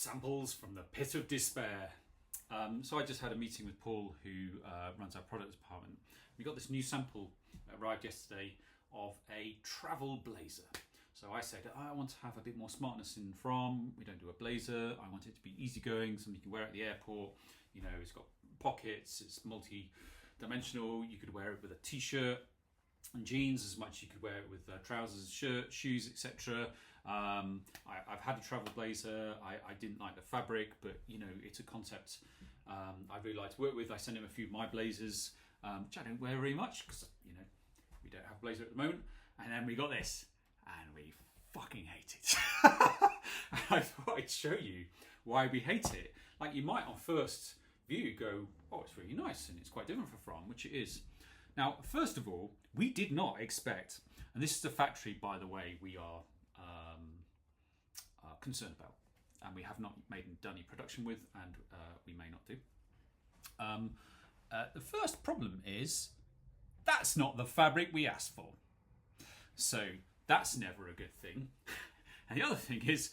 Samples from the pit of despair. So I just had a meeting with Paul, who runs our product department. We got this new sample that arrived yesterday of a travel blazer. So I said, I want to have a bit more smartness in FRAHM. We don't do a blazer. I want it to be easygoing, something you can wear at the airport. You know, it's got pockets, it's multi-dimensional. You could wear it with a t-shirt and jeans as much as you could wear it with trousers, shirt, shoes, etc. I've had a travel blazer. I didn't like the fabric, but you know, it's a concept I really like to work with. I sent him a few of my blazers, which I don't wear very much because, you know, we don't have a blazer at the moment. And then we got this, and we fucking hate it. I thought I'd show you why we hate it. Like, you might on first view go, oh, it's really nice and it's quite different from FRAHM, which it is. Now, first of all, we did not expect, and this is the factory, by the way, we are concerned about, and we have not done any production with, and we may not do. The first problem is that's not the fabric we asked for, so that's never a good thing. And the other thing is,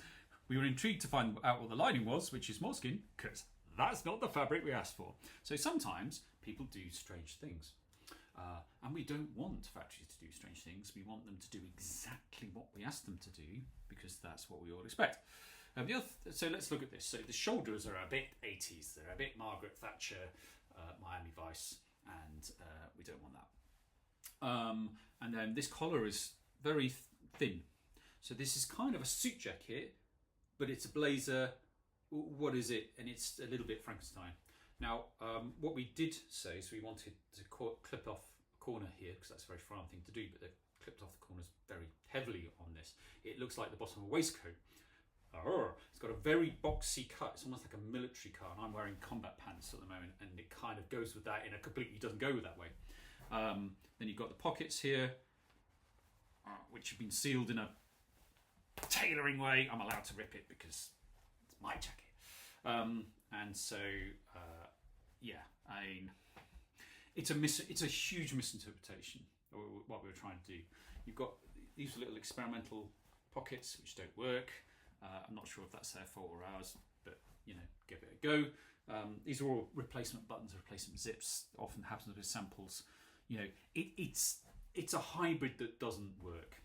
we were intrigued to find out what the lining was, which is moleskin, because that's not the fabric we asked for. So sometimes people do strange things. And we don't want factories to do strange things. We want them to do exactly what we ask them to do, because that's what we all expect. So let's look at this. So the shoulders are a bit 80s. They're a bit Margaret Thatcher, Miami Vice, and we don't want that. And then this collar is very thin. So this is kind of a suit jacket, but it's a blazer. What is it? And it's a little bit Frankenstein. Now, what we did say is we wanted to clip off a corner here, because that's a very FRAHM thing to do, but they've clipped off the corners very heavily on this. It looks like the bottom of a waistcoat. It's got a very boxy cut. It's almost like a military cut, and I'm wearing combat pants at the moment, and it kind of goes with that in a completely doesn't go with that way. Then you've got the pockets here, which have been sealed in a tailoring way. I'm allowed to rip it because it's my jacket. And so, yeah, I mean, it's a huge misinterpretation of what we were trying to do. You've got these little experimental pockets which don't work. I'm not sure if that's their fault or ours, but you know, give it a go. These are all replacement buttons, replacement zips. Often happens with samples. You know, it's a hybrid that doesn't work.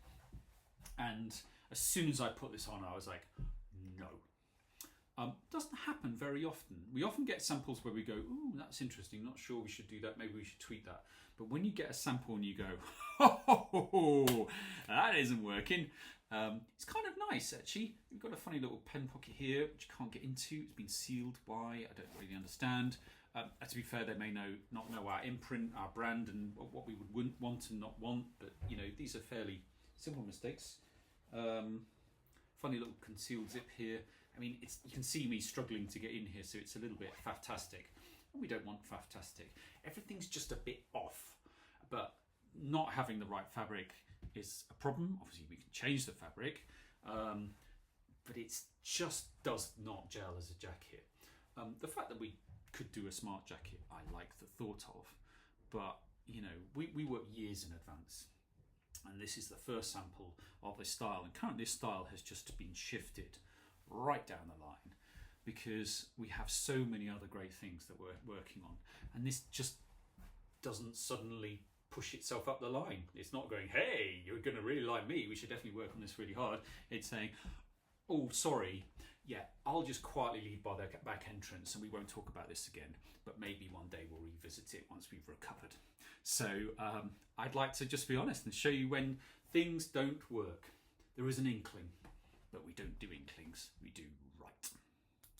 And as soon as I put this on, I was like, no. Doesn't happen very often. We often get samples where we go, ooh, that's interesting, not sure we should do that, maybe we should tweak that. But when you get a sample and you go, oh, that isn't working, it's kind of nice actually. We've got a funny little pen pocket here, which you can't get into. It's been sealed. Why? I don't really understand. To be fair, they may not know our imprint, our brand, and what we would want and not want, but you know, these are fairly simple mistakes. Funny little concealed zip here. I mean, you can see me struggling to get in here, so it's a little bit faftastic. And we don't want faftastic. Everything's just a bit off, but not having the right fabric is a problem. Obviously, we can change the fabric, but it just does not gel as a jacket. The fact that we could do a smart jacket, I like the thought of, but you know, we work years in advance. And this is the first sample of this style, and currently this style has just been shifted right down the line because we have so many other great things that we're working on, and this just doesn't suddenly push itself up the line. It's not going, hey, you're going to really like me, we should definitely work on this really hard. It's saying, oh, sorry, yeah, I'll just quietly leave by the back entrance and we won't talk about this again, but maybe one day we'll revisit it once we've recovered. So I'd like to just be honest and show you when things don't work. There is an inkling, but we don't do inklings, we do right.